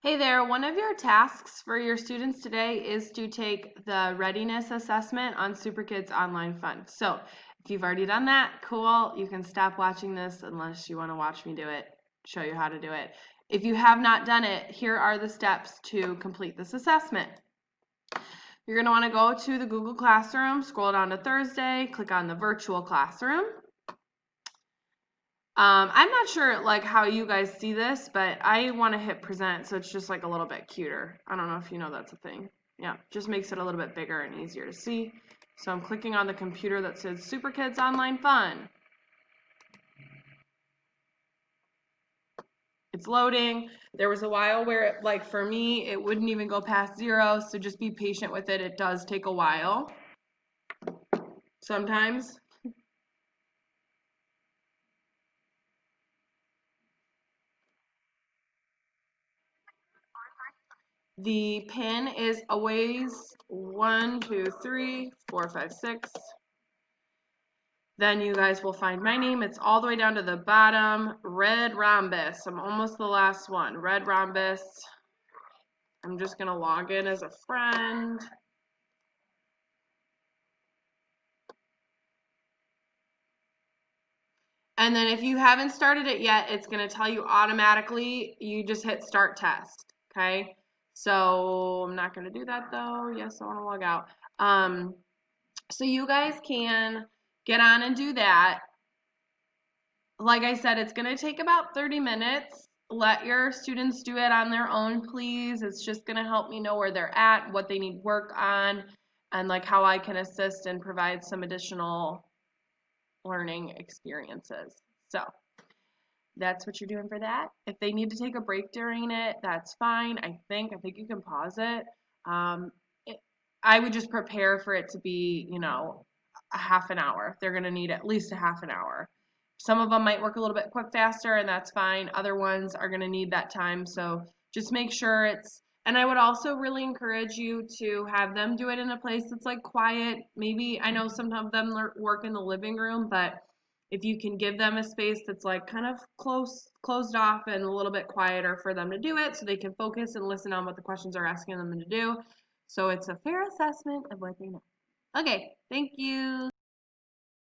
Hey there, one of your tasks for your students today is to take the readiness assessment on Superkids Online Fun. So if you've already done that, cool, you can stop watching this unless you want to watch me do it, show you how to do it. If you have not done it, here are the steps to complete this assessment. You're going to want to go to the Google Classroom, scroll down to Thursday, click on the virtual classroom. I'm not sure like how you guys see this, but I want to hit present so it's just like a little bit cuter. I don't know if you know that's a thing. Yeah, just makes it a little bit bigger and easier to see. So I'm clicking on the computer that says Superkids Online Fun. It's loading. There was a while where it, like for me, it wouldn't even go past 0, so just be patient with it. It does take a while sometimes. The pin is always 1, 2, 3, 4, 5, 6. Then you guys will find my name. It's all the way down to the bottom. Red rhombus. I'm almost the last one. Red rhombus. I'm just going to log in as a friend. And then if you haven't started it yet, it's going to tell you automatically. You just hit start test. Okay. So I'm not going to do that though. Yes, I want to log out. So you guys can get on and do that. Like I said, it's going to take about 30 minutes. Let your students do it on their own, please. It's just going to help me know where they're at, what they need work on, and like how I can assist and provide some additional learning experiences. So that's what you're doing for that. If they need to take a break during it, that's fine. I think you can pause it. Um, it I would just prepare for it to be, a half an hour. They're going to need at least a half an hour. Some of them might work a little bit faster, and that's fine. Other ones are going to need that time. So just make sure and I would also really encourage you to have them do it in a place that's like quiet. Maybe I know some of them work in the living room, but if you can give them a space that's like kind of closed off and a little bit quieter for them to do it so they can focus and listen on what the questions are asking them to do. So it's a fair assessment of what they know. Okay, thank you.